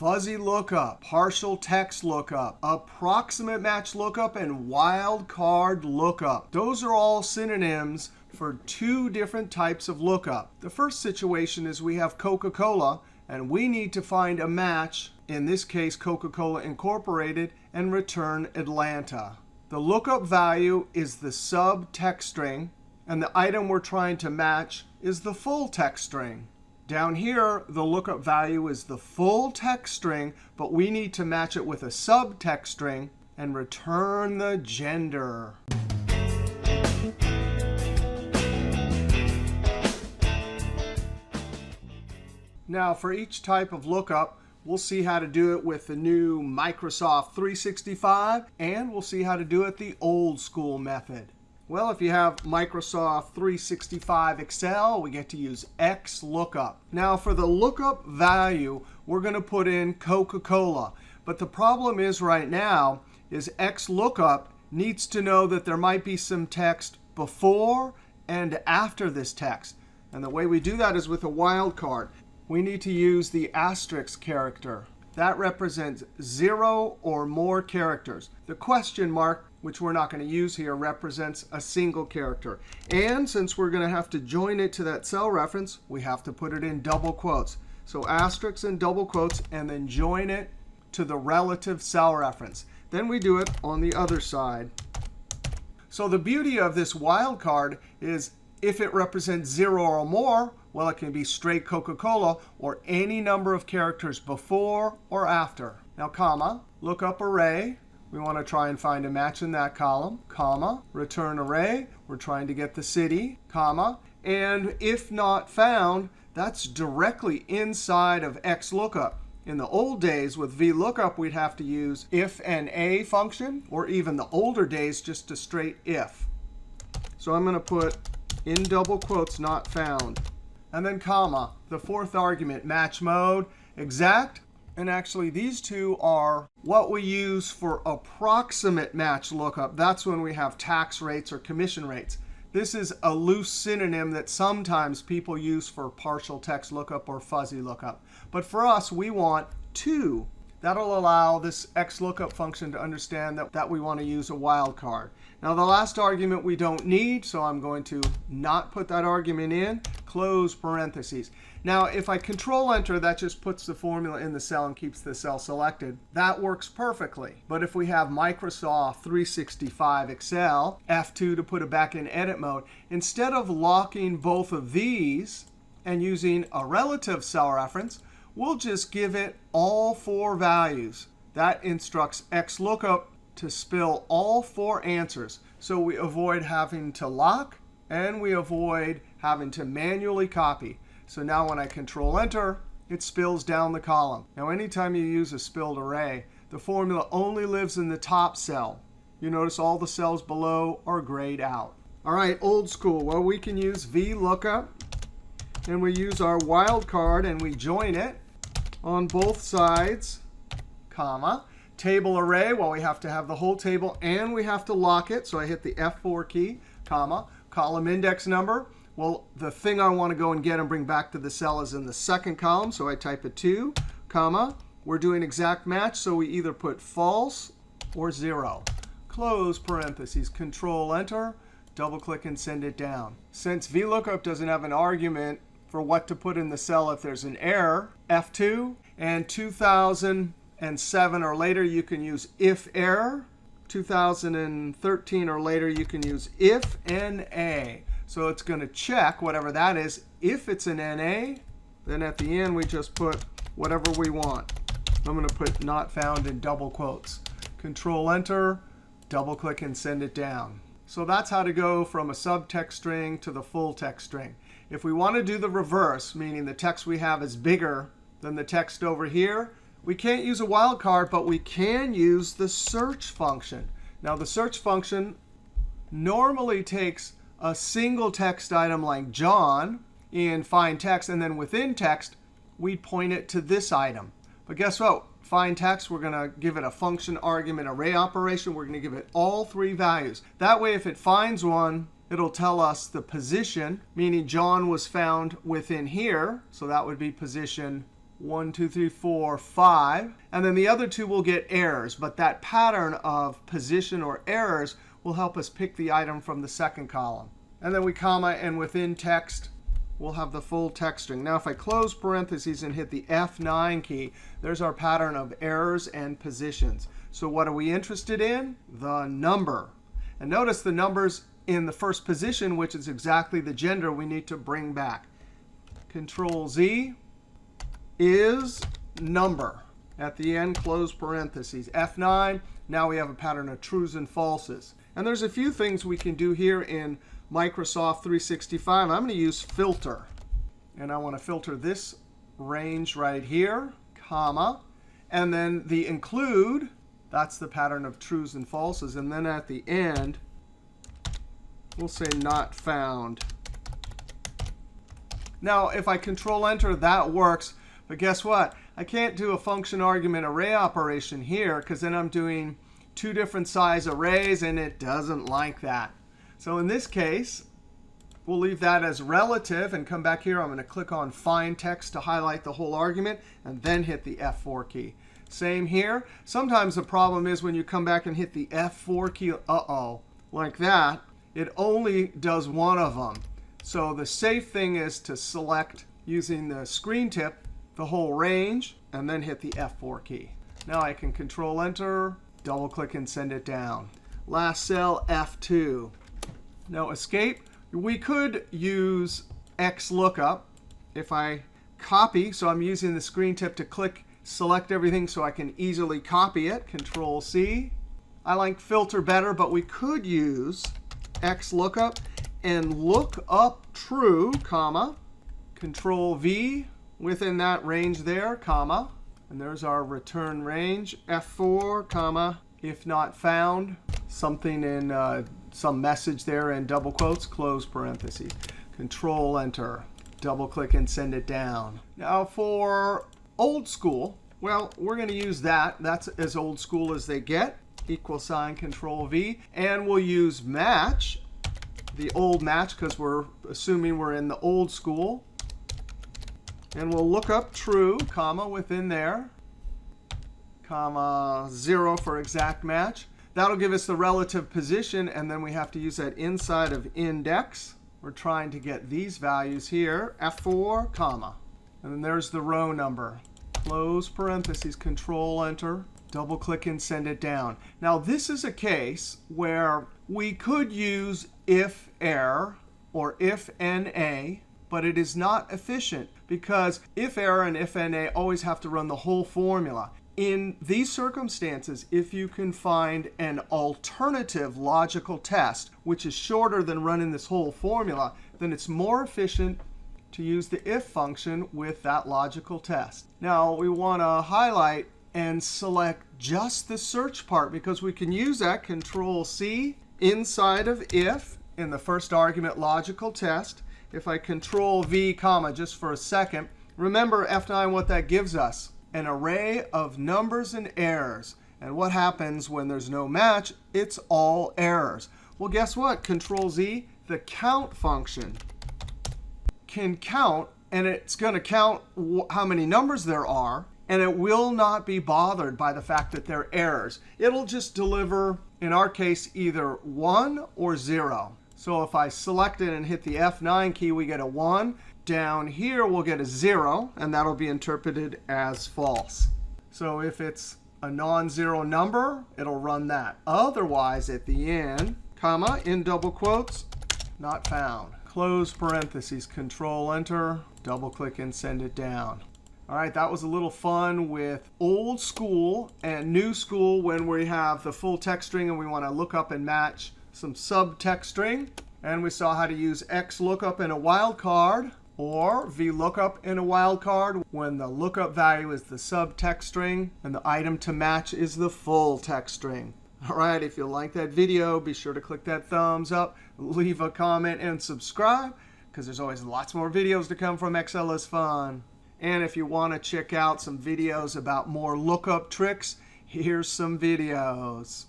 fuzzy lookup, partial text lookup, approximate match lookup, and wildcard lookup. Those are all synonyms for two different types of lookup. The first situation is we have Coca Cola, and we need to find a match, in this case Coca Cola Incorporated, and return Atlanta. The lookup value is the sub text string, and the item we're trying to match is the full text string. Down here, the lookup value is the full text string, but we need to match it with a subtext string and return the gender. Now, for each type of lookup, we'll see how to do it with the new Microsoft 365, and we'll see how to do it the old school method. Well, if you have Microsoft 365 Excel, we get to use XLOOKUP. Now, for the lookup value, we're going to put in Coca-Cola. But the problem is right now is XLOOKUP needs to know that there might be some text before and after this text. And the way we do that is with a wildcard. We need to use the asterisk character. That represents 0 or more characters. The question mark, which we're not going to use here, represents a single character. And since we're going to have to join it to that cell reference, we have to put it in double quotes. So asterisks and double quotes, and then join it to the relative cell reference. Then we do it on the other side. So the beauty of this wildcard is if it represents 0 or more, well, it can be straight Coca-Cola or any number of characters before or after. Now, comma, lookup array. We want to try and find a match in that column, comma, return array. We're trying to get the city, comma. And if not found, that's directly inside of XLOOKUP. In the old days with VLOOKUP, we'd have to use IFNA function, or even the older days, just a straight if. So I'm going to put in double quotes, not found. And then comma, the fourth argument, match mode, exact. And actually, these two are what we use for approximate match lookup. That's when we have tax rates or commission rates. This is a loose synonym that sometimes people use for partial text lookup or fuzzy lookup. But for us, we want two. That'll allow this XLOOKUP function to understand that we want to use a wildcard. Now, the last argument we don't need, so I'm going to not put that argument in, close parentheses. Now, if I Control-Enter, that just puts the formula in the cell and keeps the cell selected. That works perfectly. But if we have Microsoft 365 Excel, F2 to put it back in edit mode, instead of locking both of these and using a relative cell reference, we'll just give it all four values. That instructs XLOOKUP to spill all four answers. So we avoid having to lock, and we avoid having to manually copy. So now when I Control-Enter, it spills down the column. Now anytime you use a spilled array, the formula only lives in the top cell. You notice all the cells below are grayed out. All right, old school. Well, we can use VLOOKUP, and we use our wildcard, and we join it on both sides, comma. Table array, well, we have to have the whole table, and we have to lock it. So I hit the F4 key, comma. Column index number. Well, the thing I want to go and get and bring back to the cell is in the second column. So I type a 2, comma. We're doing exact match, so we either put false or 0. Close parentheses, Control-Enter, double-click, and send it down. Since VLOOKUP doesn't have an argument for what to put in the cell if there's an error, F2, and 2007 or later, you can use IFERROR. 2013 or later, you can use IFNA. So it's going to check whatever that is. If it's an NA, then at the end, we just put whatever we want. I'm going to put not found in double quotes. Control-Enter, double-click, and send it down. So that's how to go from a subtext string to the full text string. If we want to do the reverse, meaning the text we have is bigger than the text over here, we can't use a wildcard, but we can use the search function. Now, the search function normally takes a single text item like John in find text, and then within text, we point it to this item. But guess what? Find text, we're going to give it a function argument array operation. We're going to give it all three values. That way, if it finds one, it'll tell us the position, meaning John was found within here. So that would be position 1, 2, 3, 4, 5. And then the other two will get errors. But that pattern of position or errors will help us pick the item from the second column. And then we comma, and within text, we'll have the full text string. Now, if I close parentheses and hit the F9 key, there's our pattern of errors and positions. So what are we interested in? The number. And notice the number's in the first position, which is exactly the gender we need to bring back. Control Z is number. At the end, close parentheses. F9, now we have a pattern of trues and falses. And there's a few things we can do here in Microsoft 365. I'm going to use filter. And I want to filter this range right here, comma. And then the include, that's the pattern of trues and falses. And then at the end, we'll say not found. Now, if I Control Enter, that works. But guess what? I can't do a function argument array operation here, because then I'm doing two different size arrays, and it doesn't like that. So in this case, we'll leave that as relative and come back here. I'm going to click on Find Text to highlight the whole argument, and then hit the F4 key. Same here. Sometimes the problem is when you come back and hit the F4 key, like that, it only does one of them. So the safe thing is to select, using the screen tip, the whole range, and then hit the F4 key. Now I can Control Enter, double click, and send it down. Last cell, F2. Now escape. We could use XLOOKUP. If I copy, so I'm using the screen tip to click, select everything so I can easily copy it. Control C. I like filter better, but we could use XLOOKUP and look up true, comma, Control V within that range there, comma. And there's our return range, F4, comma, if not found, something in some message there in double quotes, close parentheses. Control Enter, double click, and send it down. Now for old school, well, we're going to use that. That's as old school as they get. Equal sign, Control V. And we'll use match, the old match, because we're assuming we're in the old school. And we'll look up true, comma, within there, comma, 0 for exact match. That'll give us the relative position, and then we have to use that inside of index. We're trying to get these values here, F4, comma. And then there's the row number. Close parentheses, Control Enter, double click, and send it down. Now this is a case where we could use IFERROR or IFNA, but it is not efficient because IFERROR and IFNA always have to run the whole formula. In these circumstances, if you can find an alternative logical test, which is shorter than running this whole formula, then it's more efficient to use the if function with that logical test. Now, we want to highlight and select just the search part, because we can use that Control C inside of if in the first argument logical test. If I Control V, comma, just for a second, remember F9, what that gives us? An array of numbers and errors. And what happens when there's no match? It's all errors. Well, guess what? Control Z, the count function, can count, and it's going to count how many numbers there are, and it will not be bothered by the fact that they're errors. It'll just deliver, in our case, either 1 or 0. So if I select it and hit the F9 key, we get a 1. Down here, we'll get a 0, and that'll be interpreted as false. So if it's a non-zero number, it'll run that. Otherwise, at the end, comma, in double quotes, not found. Close parentheses, Control Enter, double click, and send it down. All right, that was a little fun with old school and new school when we have the full text string and we want to look up and match some subtext string. And we saw how to use XLOOKUP in a wildcard or VLOOKUP in a wildcard when the lookup value is the subtext string and the item to match is the full text string. All right, if you like that video, be sure to click that thumbs up, leave a comment, and subscribe, because there's always lots more videos to come from excelisfun. And if you want to check out some videos about more lookup tricks, here's some videos.